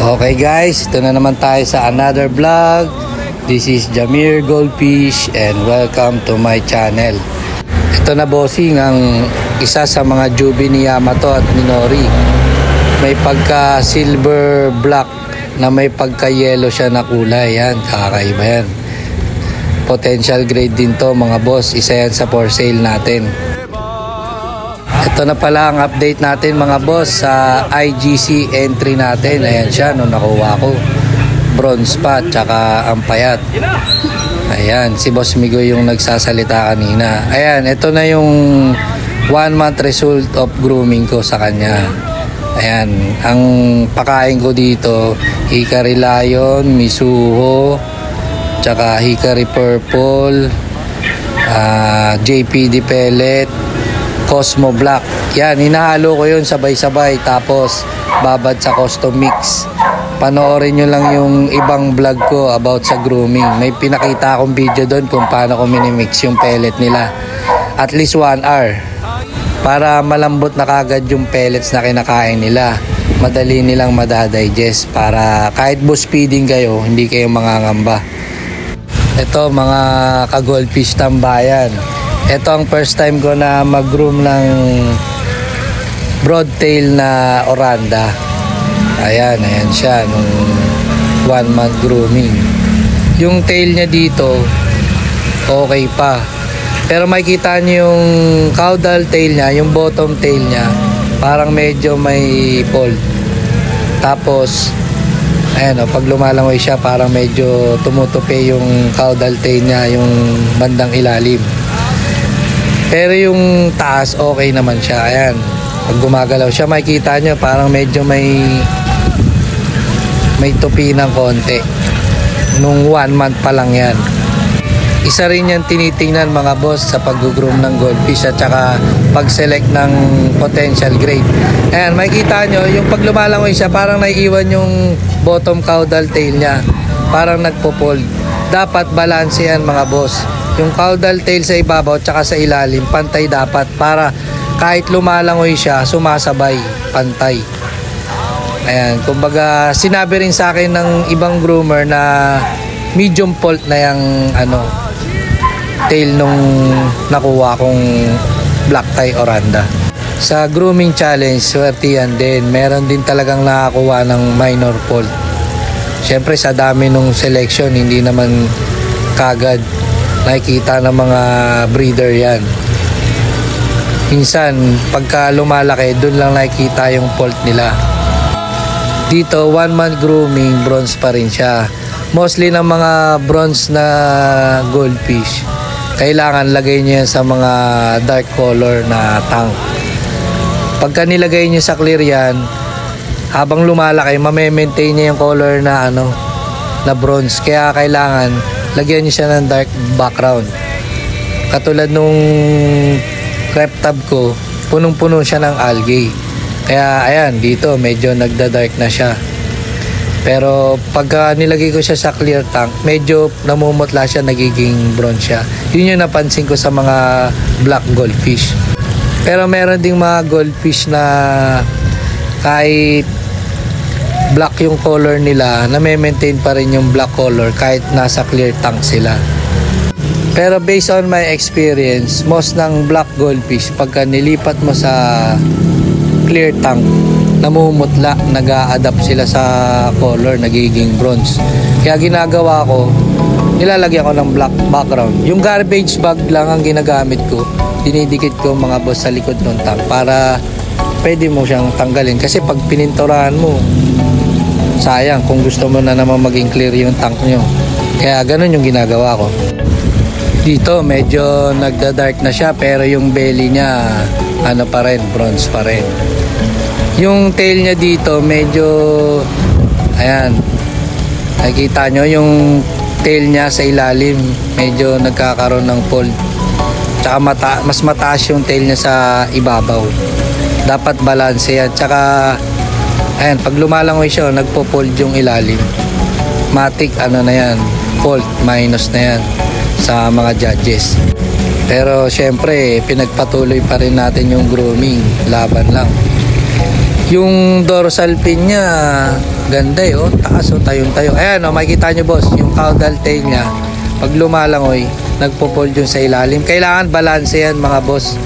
Okay guys, ito na naman tayo sa another vlog. This is Jamir Goldfish and welcome to my channel. Ito na bossing ang isa sa mga jubi ni Yamato at Minori. May pagka silver black na may pagka yellow siya na kulay. Yan, kakaiba yan. Potential grade din to mga boss. Isa yan sa for sale natin. Ito na pala ang update natin mga boss sa IGC entry natin. Ayan siya, nung nakuha ko. Bronze pa, tsaka ang payat. Ayan, si Boss Migo yung nagsasalita kanina. Ayan, ito na yung 1 month result of grooming ko sa kanya. Ayan, ang pakain ko dito, Hikari Lion, Misuho, tsaka Hikari Purple, JPD Pellet, Cosmo Black. Yan, hinahalo ko yun sabay-sabay. Tapos, babad sa custom mix. Panoorin nyo lang yung ibang vlog ko about sa grooming. May pinakita akong video doon kung paano ko minimix yung pellet nila. At least 1 hour. Para malambot na kagad yung pellets na kinakain nila. Madali nilang madadigest. Para kahit boost feeding kayo, hindi kayo mangangamba. Ito mga ka-goldfish tambayan. Ito ang first time ko na mag-groom ng broadtail na Oranda. Ayan siya nung 1 month grooming. Yung tail niya dito, okay pa. Pero makikita niyo yung caudal tail niya, yung bottom tail niya, parang medyo may fold. Tapos, ayan pag lumalangoy siya, parang medyo tumutupi yung caudal tail niya, yung bandang ilalim. Pero yung taas, okay naman siya. Ayan. Pag gumagalaw siya, makikita nyo, parang medyo may tupi ng konti. Nung 1 month pa lang yan. Isa rin yan tinitingnan mga boss sa pag-groom ng goldfish at saka pag-select ng potential grade. Ayan, makikita nyo, yung pag lumalangoy siya, parang naiiwan yung bottom caudal tail niya. Parang nagpo-fold. Dapat balance yan mga boss. Yung caudal tail sa ibabaw at saka sa ilalim, pantay dapat para kahit lumalangoy siya, sumasabay, pantay. Ayan, kumbaga sinabi rin sa akin ng ibang groomer na medium fault na yung tail nung nakuha kong black tie Oranda. Sa grooming challenge, swerte yan din. Meron din talagang nakakuha ng minor fault. Siyempre sa dami nung selection, hindi naman kagad nakikita ng mga breeder yan. Minsan pagka lumalaki, dun lang nakikita yung fault nila. Dito 1 month grooming, bronze pa rin siya. Mostly ng mga bronze na goldfish, kailangan lagay niyo yan sa mga dark color na tank. Pagka nilagay niyo sa clear yan, habang lumalaki, mame-maintain niya yung color na na bronze. Kaya kailangan lagyan niyo siya ng dark background. Katulad nung crep tab ko, punong-puno siya ng algae. Kaya ayan, dito medyo nagda-dark na siya. Pero pagka nilagay ko siya sa clear tank, medyo namumutla siya, nagiging bronze siya. Yun yung napansin ko sa mga black goldfish. Pero meron ding mga goldfish na kahit black yung color nila, na-maintain pa rin yung black color kahit nasa clear tank sila. Pero based on my experience, most ng black goldfish, pagka nilipat mo sa clear tank, namumutla, nag-a-adapt sila sa color, nagiging bronze. Kaya ginagawa ko, nilalagyan ko ng black background. Yung garbage bag lang ang ginagamit ko, dinidikit ko mga boss sa likod ng tank para pwede mo siyang tanggalin. Kasi pag pininturahan mo, sayang kung gusto mo na naman maging clear yung tank nyo. Kaya ganun yung ginagawa ko. Dito medyo nagda-dark na siya, pero yung belly niya pa rin, bronze pa rin. Yung tail niya dito medyo, ayan, nakikita nyo yung tail niya sa ilalim, medyo nagkakaroon ng fold. Tsaka mas mataas yung tail niya sa ibabaw. Dapat balance yan. Tsaka ayan, pag lumalangoy siya, nagpo-fold yung ilalim. Matic, na yan, fault, minus na yan sa mga judges. Pero syempre, pinagpatuloy pa rin natin yung grooming, laban lang. Yung dorsal fin niya, Ganda oh, taas oh, tayong-tayo. Ayan oh, makikita nyo boss, yung caudal tail niya, pag lumalangoy, nagpo-fold yung sa ilalim. Kailangan balance yan mga boss.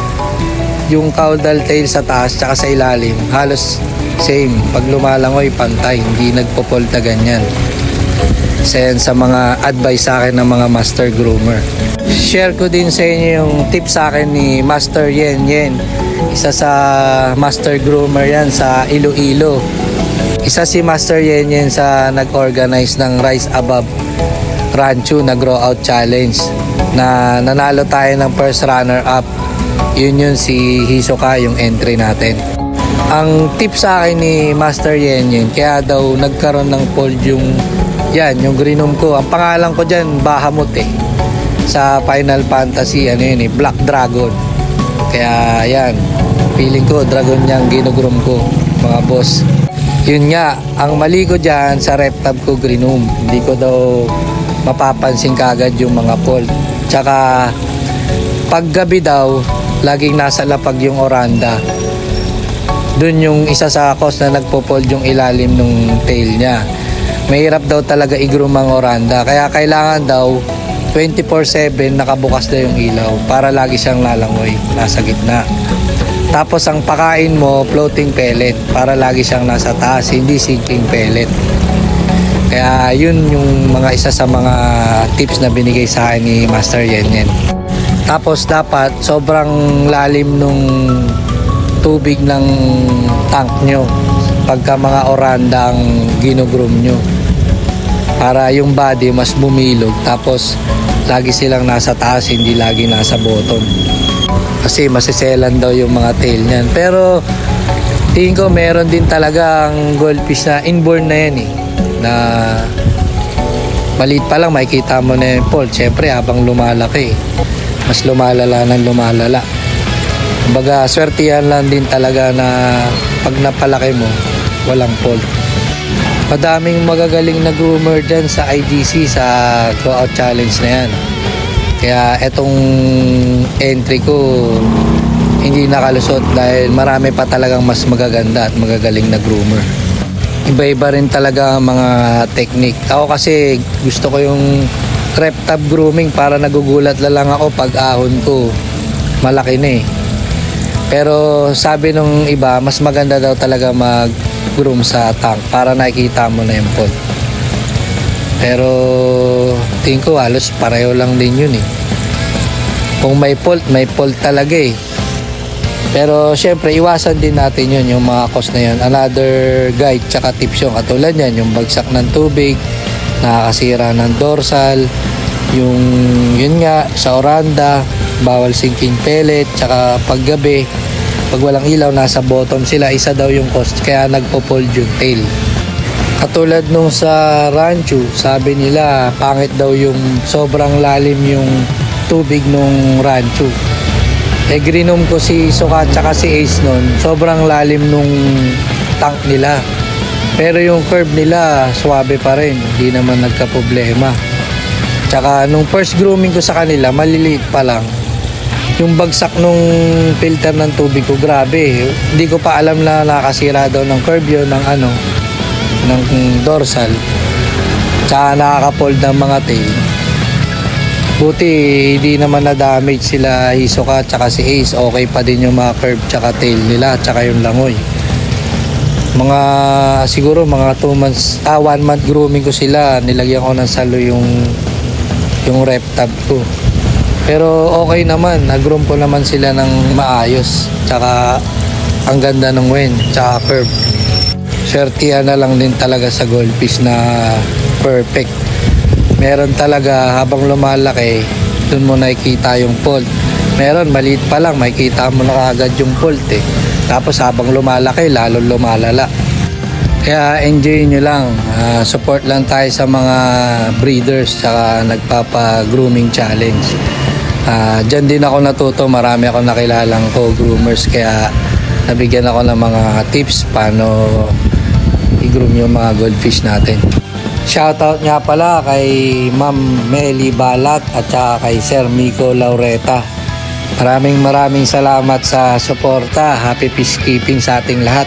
Yung caudal tail sa taas tsaka sa ilalim, halos same. Pag lumalangoy, pantay, hindi nagpo-fold na ganyan. Isa yan sa mga advice sa akin ng mga master groomer. Share ko din sa inyo yung tip sa akin ni Master Yen Yen. Isa sa master groomer yan sa Iloilo. Isa si Master Yen Yen sa nag-organize ng Rise Above Rancho na Grow Out Challenge na nanalo tayo ng first runner-up. Yun si Hisoka, yung entry natin. Ang tip sa akin ni Master Yen Yen, kaya daw nagkaroon ng fold yung Greenum ko. Ang pangalan ko dyan, Bahamut sa Final Fantasy, Black Dragon. Kaya yan, feeling ko dragon niyang ginugroom ko mga boss. Yun nga, ang mali ko dyan sa reptab ko Greenum, hindi ko daw mapapansin kagad yung mga fold. Tsaka paggabi daw, laging nasa lapag yung oranda. Dun yung isa sa cause na nagpo-fold yung ilalim ng tail niya. Mahirap daw talaga i-groom ang oranda, kaya kailangan daw 24/7 nakabukas na yung ilaw para lagi siyang lalangoy nasa gitna. Tapos ang pakain mo, floating pellet, para lagi siyang nasa taas, hindi sinking pellet. Kaya yun yung isa sa mga tips na binigay sa akin ni Master Yen Yen. Tapos dapat sobrang lalim nung tubig ng tank nyo pagka mga oranda ang ginugroom nyo, para yung body mas bumilog, tapos lagi silang nasa taas, hindi lagi nasa bottom. Kasi masiselan daw yung mga tail niyan. Pero tingin ko meron din talaga ang goldfish na inborn na yan na maliit pa lang makikita mo na yung fold. Siyempre habang lumalaki, mas lumalala ng lumalala. Kumbaga swertihan lang din talaga na pag napalaki mo, walang fold. Madaming magagaling na groomer dyan sa IGC, sa Go Out Challenge na yan. Kaya etong entry ko hindi nakalusot dahil marami pa talagang mas magaganda at magagaling na groomer. Iba-iba rin talaga ang mga technique. Ako kasi gusto ko yung crep tab grooming, para nagugulat lang ako pag ahon ko malaki na Pero sabi nung iba, mas maganda daw talaga mag-groom sa tank para nakikita mo na yung fold. Pero tingin ko halos pareho lang din yun Kung may fault talaga Pero syempre iwasan din natin yun, yung mga cause na yun. Another guide tsaka tips yung katulad yan, yung bagsak ng tubig, nakakasira ng dorsal, yun nga sa oranda, bawal sinking pellet, tsaka paggabi pag walang ilaw nasa bottom sila, isa daw yung cause kaya nagpo-fold yung tail. Katulad nung sa rancho, sabi nila pangit daw yung sobrang lalim yung tubig nung rancho. Greenum ko si Soka tsaka si Ace nun, sobrang lalim nung tank nila. Pero yung curve nila, swabe pa rin, hindi naman nagka-problema. Tsaka nung first grooming ko sa kanila, maliliit pa lang. Yung bagsak nung filter ng tubig ko, grabe. Hindi ko pa alam na nakasira daw ng curve yun, ng dorsal. Tsaka nakaka-fold ng mga tail. Buti hindi naman na-damage sila Hisoka tsaka si Ace. Okay pa din yung mga curve tsaka tail nila tsaka yung langoy. Siguro mga 1 month grooming ko sila. Nilagyan ko ng salo yung rep tab ko. Pero okay naman, nag-groom ko naman sila ng maayos. Tsaka ang ganda ng wen tsaka curve. Swertihan na lang din talaga sa goldfish na perfect. Meron talaga habang lumalaki, dun mo nakikita yung fold. Meron maliit pa lang, makikita mo na agad yung fold Tapos habang lumalaki, lalo lumalala. Kaya enjoy nyo lang. Support lang tayo sa mga breeders tsaka nagpapa-grooming challenge. Diyan din ako natuto. Marami ako nakilalang co-groomers, kaya nabigyan ako ng mga tips paano i-groom yung mga goldfish natin. Shoutout nga pala kay Ma'am Meli Balat at saka kay Sir Miko Laureta. Maraming salamat sa suporta. Happy peacekeeping sa ating lahat.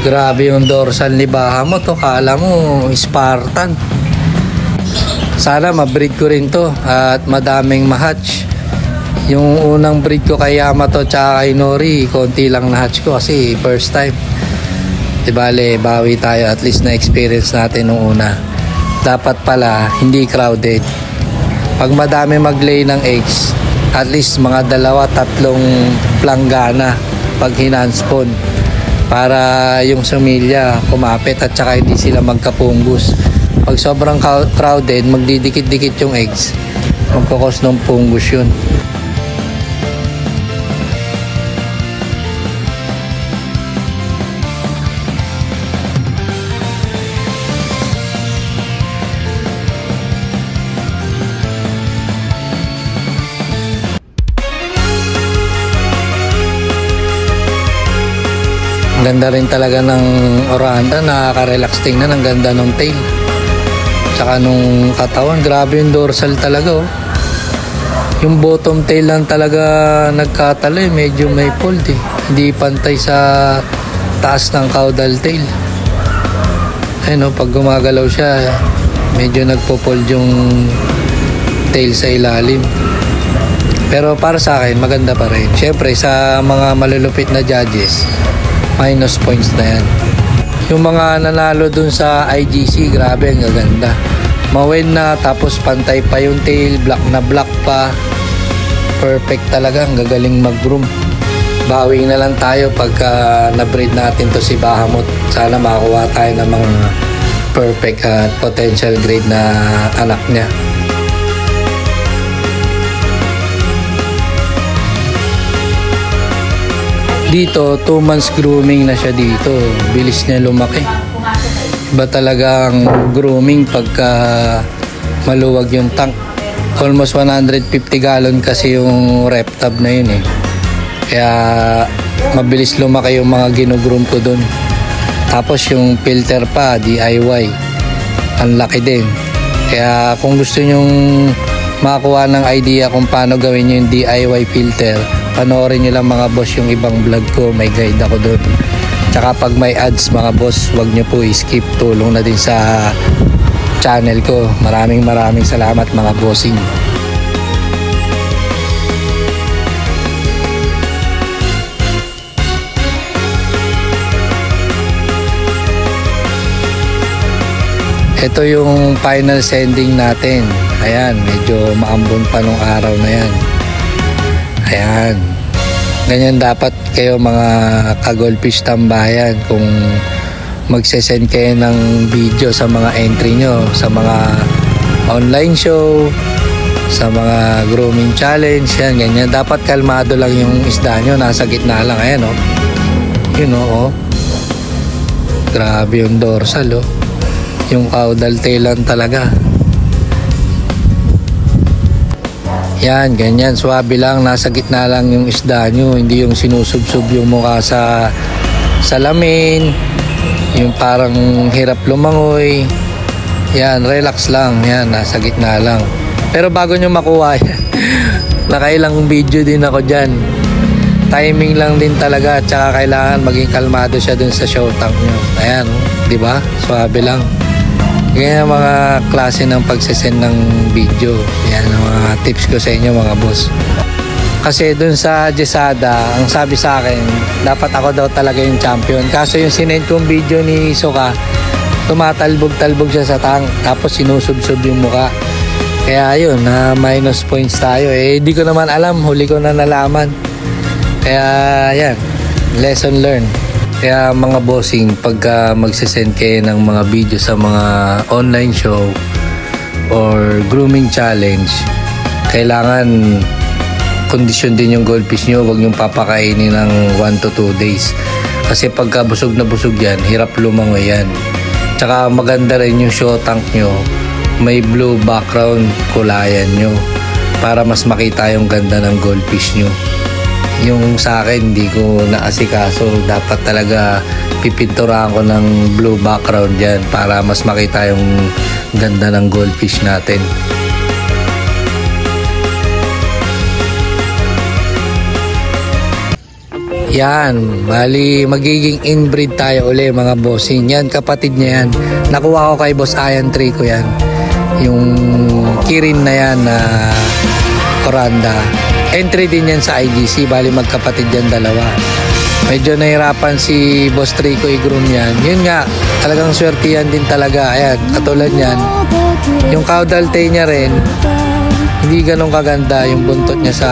Grabe yung dorsal ni Bahamut to. Kala mo Spartan. Sana mabreed ko rin to at madaming ma-hatch. Yung unang breed ko kay Yamato tsaka kay Nori, konti lang na-hatch ko kasi first time. Di bale, bawi tayo, at least na-experience natin nung una. Dapat pala hindi crowded. Pag madami mag-lay ng eggs, at least mga 2-3 planggana pag hinanspon para yung sumilya kumapit at saka hindi sila magkapunggus. Pag sobrang crowded, magdidikit-dikit yung eggs, magkakos ng punggus yun. Ganda rin talaga ng Oranda, nakaka-relax tingnan, ang ganda ng tail. Tsaka nung katawan, grabe yung dorsal talaga oh. Yung bottom tail lang talaga nagkatalo eh, medyo may fold eh. Hindi pantay sa taas ng caudal tail. Ayun oh, pag gumagalaw siya, medyo nagpo-fold yung tail sa ilalim. Pero para sa akin, maganda pa rin. Siyempre, sa mga malulupit na judges, minus points na yan. Yung mga nanalo dun sa IGC, grabe, ang gaganda. Mawin na, tapos pantay pa yung tail, black na black pa. Perfect talaga, ang gagaling mag-groom. Bawi na lang tayo pagka na-breed natin to si Bahamut. Sana makakuha tayo ng mga perfect at potential grade na anak niya. Dito, 2 months grooming na siya dito. Bilis niya lumaki. Iba talagang grooming pagka maluwag yung tank. Almost 150 gallon kasi yung rep tub na yun eh. Kaya mabilis lumaki yung mga ginugroom ko dun. Tapos yung filter pa, DIY. Ang laki din. Kaya kung gusto nyong makakuha ng idea kung paano gawin yung DIY filter, panoorin nyo lang mga boss yung ibang vlog ko, may guide ako doon. Tsaka pag may ads mga boss, wag nyo po i-skip, tulong na din sa channel ko. Maraming salamat mga bossing. Ito yung final sending natin. Ayan, medyo maambon pa nung araw na yan. Ayan. Ganyan dapat kayo mga ka-goldfish tambayan kung magsesend kayo ng video sa mga entry nyo, sa mga online show, sa mga grooming challenge, yan, ganyan. Dapat kalmado lang yung isda nyo, nasa gitna lang. Ayan, oh. Yun, oh. Grabe yung dorsal, oh. Yung caudal tail lang talaga. Yan, ganyan, swabe lang, nasa gitna lang yung isda nyo, hindi yung sinusubsub yung mukha sa salamin, yung parang hirap lumangoy. Yan, relax lang, yan, nasa gitna lang. Pero bago nyo makuha yan, nakailang video din ako dyan. Timing lang din talaga, tsaka kailangan maging kalmado siya dun sa show tank nyo. Ayan, di ba? Swabe lang. Ganyan mga klase ng pagsesend ng video. Yan ang mga tips ko sa inyo mga boss. Kasi dun sa Jesada, ang sabi sa akin, dapat ako daw talaga yung champion. Kaso yung sinend kong video ni Soka, tumatalbog-talbog siya sa tank, tapos sinusubsob yung muka. Kaya yun, na minus points tayo. Eh, di ko naman alam, huli ko na nalaman. Kaya yan, lesson learned. Kaya mga bossing, pagka magsisend kayo ng mga video sa mga online show or grooming challenge, kailangan kondisyon din yung goldfish nyo. Huwag nyong papakainin ng 1 to 2 days. Kasi pagka busog na busog yan, hirap lumangoy yan. Tsaka maganda rin yung show tank nyo, may blue background, kulayan nyo para mas makita yung ganda ng goldfish nyo. Yung sa akin, hindi ko naasikaso. Dapat talaga pipinturahan ko ng blue background dyan para mas makita yung ganda ng goldfish natin. Yan, bali magiging inbreed tayo uli mga bossing. Yan, kapatid niya yan. Nakuha ko kay Boss Ian Trico yan. Yung Kirin na yan na Oranda. Entry din yan sa IGC, bali magkapatid yan dalawa. Medyo nahirapan si Boss Trico i-groom yan. Yun nga, talagang swerte yan din talaga. Ayan, katulad yan. Yung caudal tail niya rin, hindi ganun kaganda yung buntot niya sa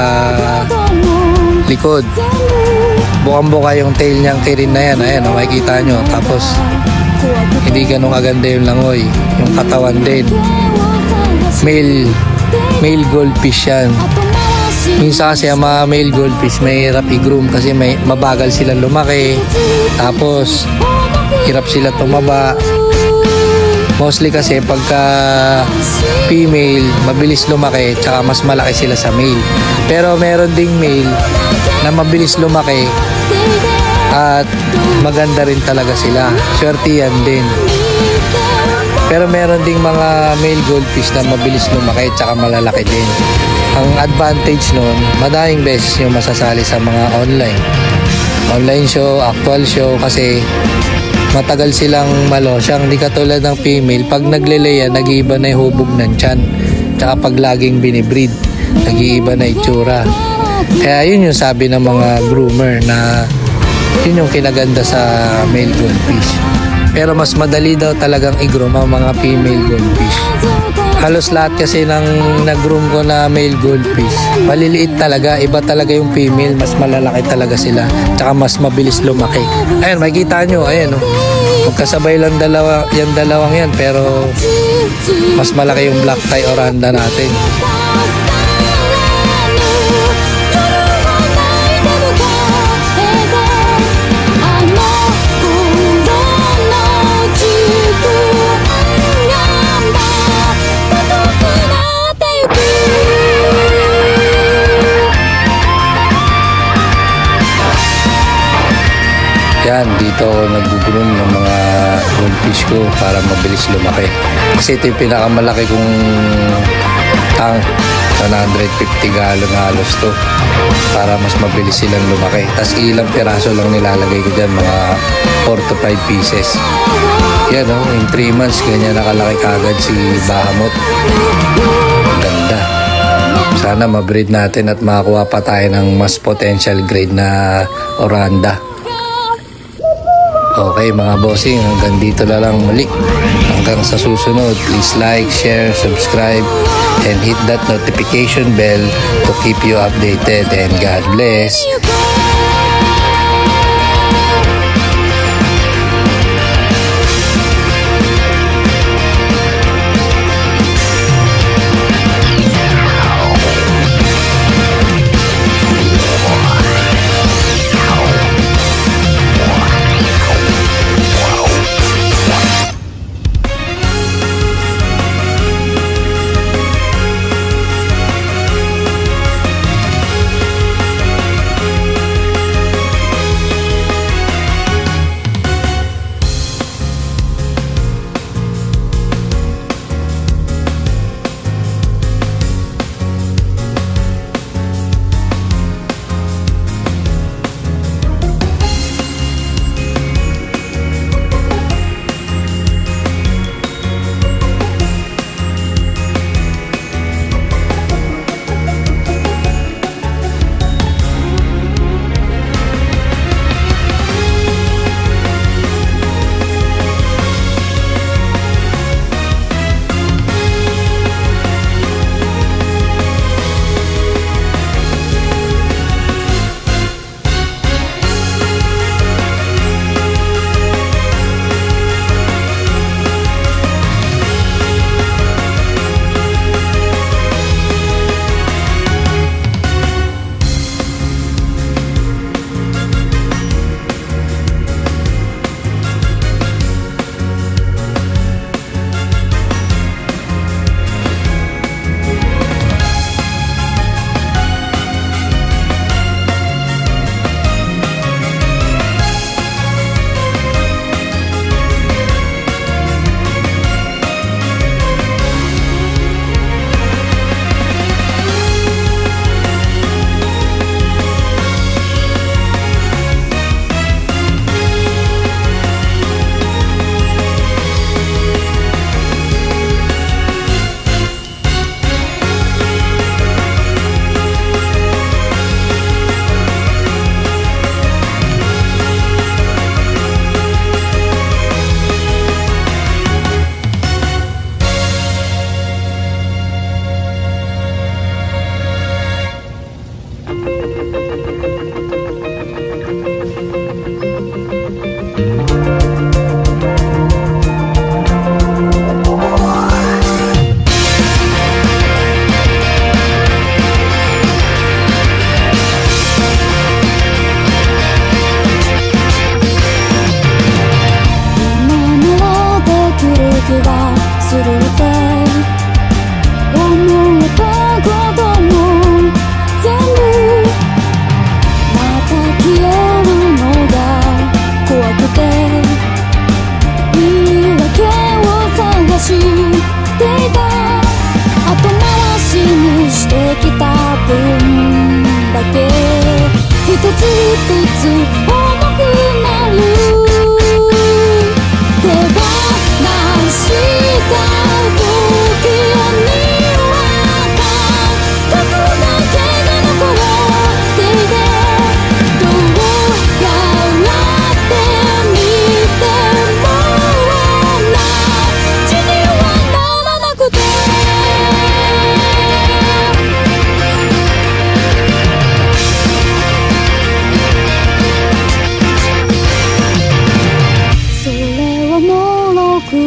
likod. Bukang-buka yung tail niyang Kirin na yan. Ayan, makikita nyo. Tapos, hindi ganun kaganda yung langoy. Yung katawan din. Male goldfish yan. Minsan kasi ang mga male goldfish may hirap i-groom kasi mabagal silang lumaki. Tapos, hirap sila tumaba. Mostly kasi pagka female, mabilis lumaki tsaka mas malaki sila sa male. Pero meron ding male na mabilis lumaki at maganda rin talaga sila. Swerte yan din. Pero meron ding mga male goldfish na mabilis lumaki at saka malalaki din. Ang advantage nun, madaming beses yung masasali sa mga online show, actual show kasi matagal silang malosyang. Hindi katulad ng female, pag nagleleya, nag-iiba na yung hubog ng tiyan. Tsaka pag laging binibreed, nag-iiba na itsura. Kaya yun yung sabi ng mga groomer na yun yung kinaganda sa male goldfish. Pero mas madali daw talagang i-groom ang mga female goldfish. Halos lahat kasi ng nag-groom ko na male goldfish, maliliit talaga. Iba talaga yung female, mas malalaki talaga sila. Tsaka mas mabilis lumaki. Ayan, makikita nyo, ayan, oh. Magkasabay lang yung dalawang yan, pero mas malaki yung black tie Oranda natin. Yan, dito ako nag-groom ng mga goldfish ko para mabilis lumaki. Kasi ito yung pinakamalaki kong tank. 150 gallon halos to. Para mas mabilis silang lumaki. Tapos ilang piraso lang nilalagay ko dyan, mga 4 to 5 pieces. Yan o, in 3 months, ganyan nakalaki kagad si Bahamut. Ganda. Sana mabreed natin at makakuha pa tayo ng mas potential grade na Oranda. Okay mga bossing, hanggang dito na lang muli. Hanggang sa susunod, please like, share, subscribe, and hit that notification bell to keep you updated. And God bless.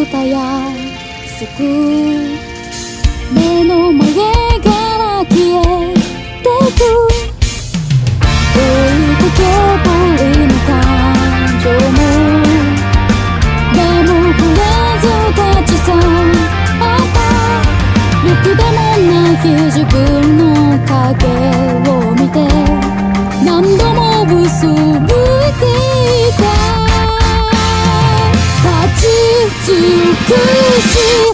た約束目の前から消えてく置いてけぼりの感情も目もくれず立ち去ったろくでもない自分の影を見て何度もうそぶいていた立ち尽くし